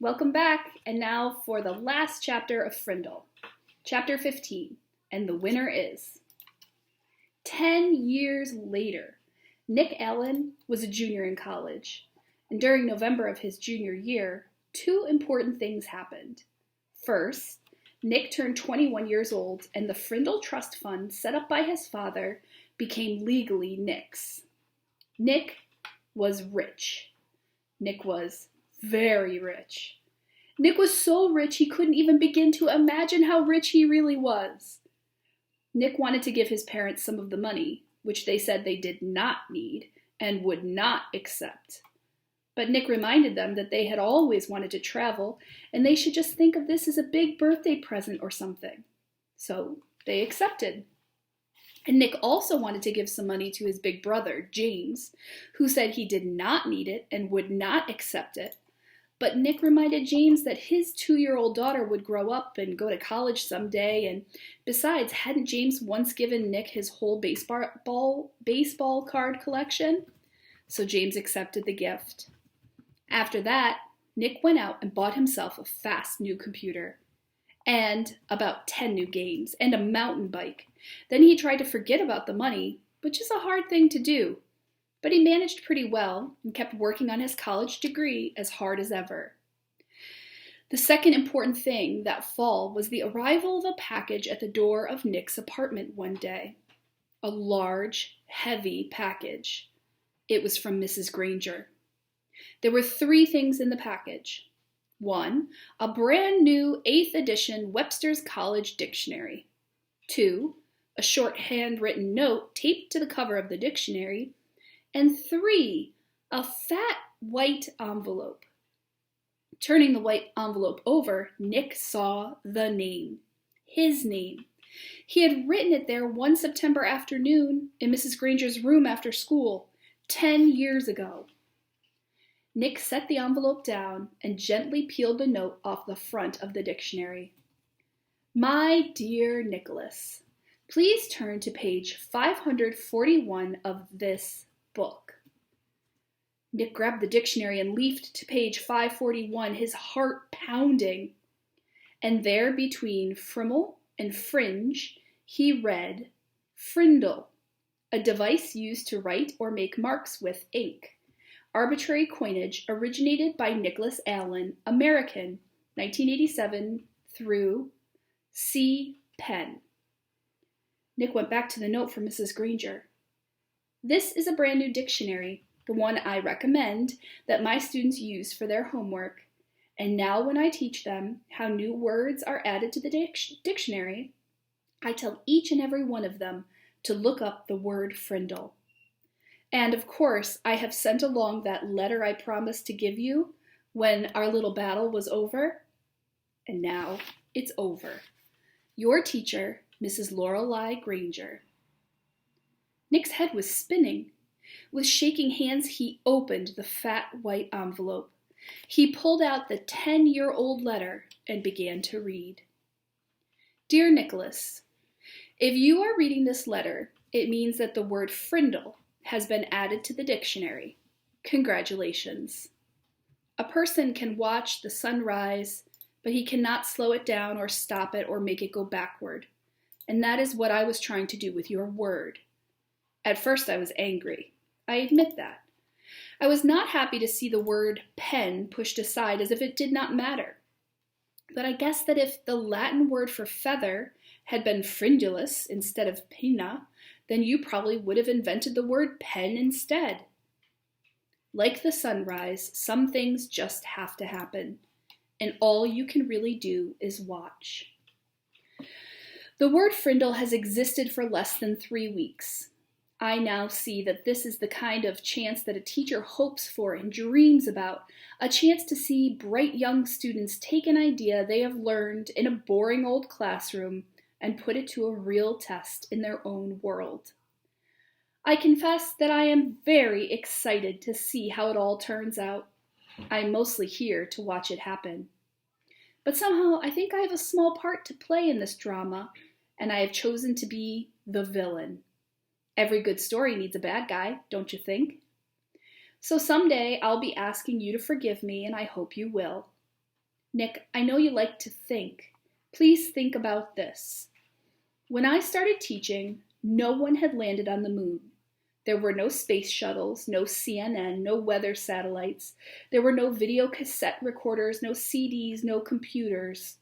Welcome back, and now for the last chapter of Frindle. Chapter 15, and the winner is... 10 years later, Nick Allen was a junior in college, and during November of his junior year, two important things happened. First, Nick turned 21 years old, and the Frindle Trust Fund set up by his father became legally Nick's. Nick was rich. Nick was very rich. Nick was so rich he couldn't even begin to imagine how rich he really was. Nick wanted to give his parents some of the money, which they said they did not need and would not accept. But Nick reminded them that they had always wanted to travel, and they should just think of this as a big birthday present or something. So they accepted. And Nick also wanted to give some money to his big brother, James, who said he did not need it and would not accept it. But Nick reminded James that his 2-year-old daughter would grow up and go to college someday, and besides, hadn't James once given Nick his whole baseball card collection? So James accepted the gift. After that, Nick went out and bought himself a fast new computer, and about 10 new games, and a mountain bike. Then he tried to forget about the money, which is a hard thing to do. But he managed pretty well and kept working on his college degree as hard as ever. The second important thing that fall was the arrival of a package at the door of Nick's apartment one day. A large, heavy package. It was from Mrs. Granger. There were 3 things in the package. 1, a brand new 8th edition Webster's College Dictionary. 2, a short handwritten note taped to the cover of the dictionary. And 3, a fat white envelope. Turning the white envelope over, Nick saw the name. His name. He had written it there one September afternoon in Mrs. Granger's room after school, 10 years ago. Nick set the envelope down and gently peeled the note off the front of the dictionary. My dear Nicholas, please turn to page 541 of this book. Nick grabbed the dictionary and leafed to page 541, his heart pounding. And there between Frimmel and fringe, he read, Frindle, a device used to write or make marks with ink. Arbitrary coinage originated by Nicholas Allen, American, 1987 through C. Penn. Nick went back to the note from Mrs. Granger. This is a brand new dictionary, the one I recommend that my students use for their homework. And now when I teach them how new words are added to the dictionary, I tell each and every one of them to look up the word Frindle. And of course, I have sent along that letter I promised to give you when our little battle was over. And now it's over. Your teacher, Mrs. Lorelei Granger. Nick's head was spinning. With shaking hands, he opened the fat white envelope. He pulled out the 10-year-old letter and began to read. Dear Nicholas, if you are reading this letter, it means that the word Frindle has been added to the dictionary. Congratulations. A person can watch the sun rise, but he cannot slow it down or stop it or make it go backward. And that is what I was trying to do with your word. At first I was angry. I admit that. I was not happy to see the word pen pushed aside as if it did not matter. But I guess that if the Latin word for feather had been frindulus instead of pinna, then you probably would have invented the word pen instead. Like the sunrise, some things just have to happen, and all you can really do is watch. The word Frindle has existed for less than 3 weeks. I now see that this is the kind of chance that a teacher hopes for and dreams about, a chance to see bright young students take an idea they have learned in a boring old classroom and put it to a real test in their own world. I confess that I am very excited to see how it all turns out. I'm mostly here to watch it happen. But somehow I think I have a small part to play in this drama, and I have chosen to be the villain. Every good story needs a bad guy, don't you think? So someday I'll be asking you to forgive me, and I hope you will. Nick, I know you like to think. Please think about this. When I started teaching, no one had landed on the moon. There were no space shuttles, no CNN, no weather satellites. There were no video cassette recorders, no CDs, no computers.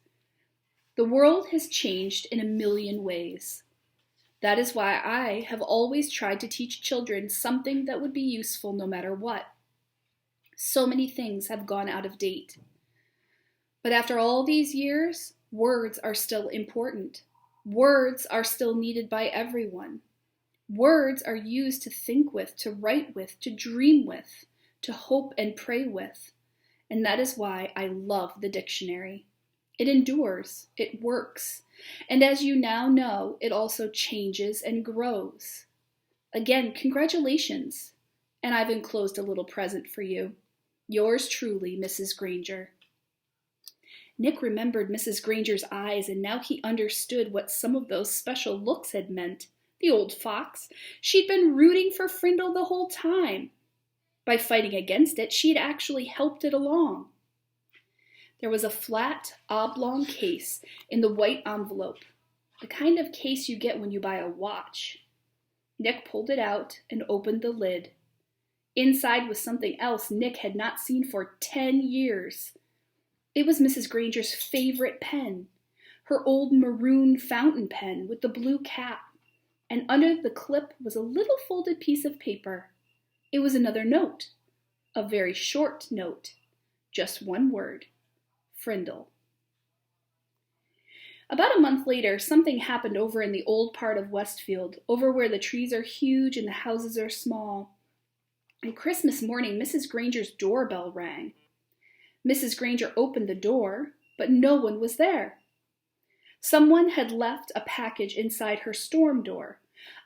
The world has changed in a million ways. That is why I have always tried to teach children something that would be useful no matter what. So many things have gone out of date. But after all these years, words are still important. Words are still needed by everyone. Words are used to think with, to write with, to dream with, to hope and pray with. And that is why I love the dictionary. It endures, it works, and as you now know, it also changes and grows. Again, congratulations, and I've enclosed a little present for you. Yours truly, Mrs. Granger. Nick remembered Mrs. Granger's eyes, and now he understood what some of those special looks had meant. The old fox. She'd been rooting for Frindle the whole time. By fighting against it, she'd actually helped it along. There was a flat, oblong case in the white envelope, the kind of case you get when you buy a watch. Nick pulled it out and opened the lid. Inside was something else Nick had not seen for 10 years. It was Mrs. Granger's favorite pen, her old maroon fountain pen with the blue cap, and under the clip was a little folded piece of paper. It was another note, a very short note, just one word. Frindle. About a month later, something happened over in the old part of Westfield, over where the trees are huge and the houses are small. On Christmas morning, Mrs. Granger's doorbell rang. Mrs. Granger opened the door, but no one was there. Someone had left a package inside her storm door,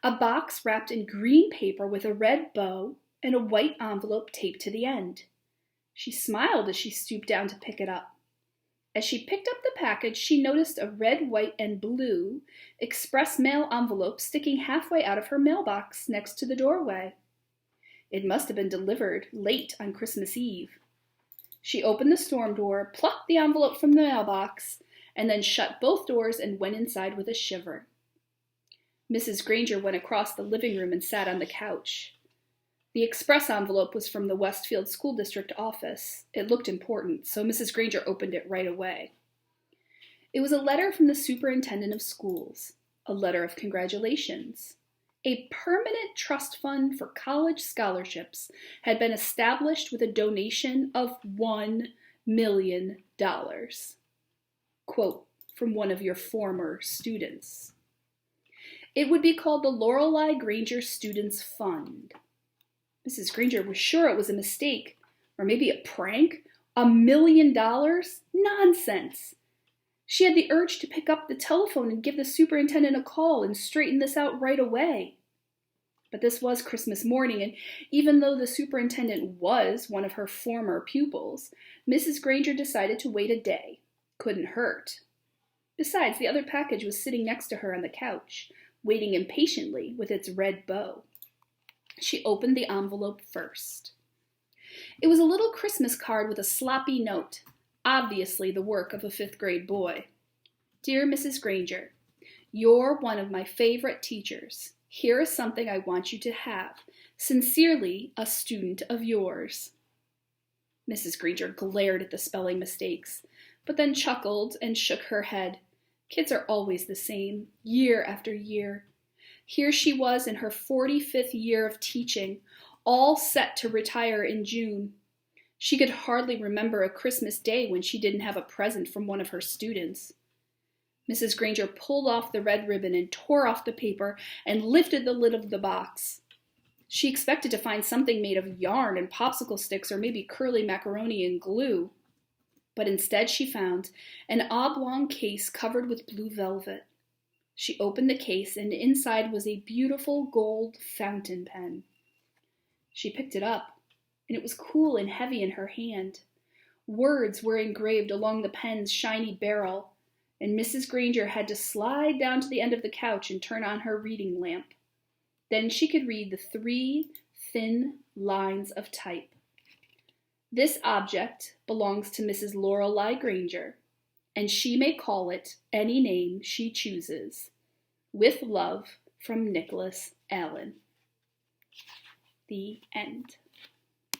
a box wrapped in green paper with a red bow and a white envelope taped to the end. She smiled as she stooped down to pick it up. As she picked up the package, she noticed a red, white, and blue express mail envelope sticking halfway out of her mailbox next to the doorway. It must have been delivered late on Christmas Eve. She opened the storm door, plucked the envelope from the mailbox, and then shut both doors and went inside with a shiver. Mrs. Granger went across the living room and sat on the couch. The express envelope was from the Westfield School District office. It looked important, so Mrs. Granger opened it right away. It was a letter from the superintendent of schools, a letter of congratulations. A permanent trust fund for college scholarships had been established with a donation of $1 million. Quote from one of your former students. It would be called the Lorelei Granger Students Fund. Mrs. Granger was sure it was a mistake, or maybe a prank. $1 million? Nonsense! She had the urge to pick up the telephone and give the superintendent a call and straighten this out right away. But this was Christmas morning, and even though the superintendent was one of her former pupils, Mrs. Granger decided to wait a day. Couldn't hurt. Besides, the other package was sitting next to her on the couch, waiting impatiently with its red bow. She opened the envelope first. It was a little Christmas card with a sloppy note, obviously the work of a 5th grade boy. Dear Mrs. Granger, you're one of my favorite teachers. Here is something I want you to have. Sincerely, a student of yours. Mrs. Granger glared at the spelling mistakes, but then chuckled and shook her head. Kids are always the same, year after year. Here she was in her 45th year of teaching, all set to retire in June. She could hardly remember a Christmas day when she didn't have a present from one of her students. Mrs. Granger pulled off the red ribbon and tore off the paper and lifted the lid of the box. She expected to find something made of yarn and popsicle sticks or maybe curly macaroni and glue. But instead she found an oblong case covered with blue velvet. She opened the case, and inside was a beautiful gold fountain pen. She picked it up, and it was cool and heavy in her hand. Words were engraved along the pen's shiny barrel, and Mrs. Granger had to slide down to the end of the couch and turn on her reading lamp. Then she could read the 3 thin lines of type. This object belongs to Mrs. Lorelei Granger, and she may call it any name she chooses. With love, from Nicholas Allen. The end.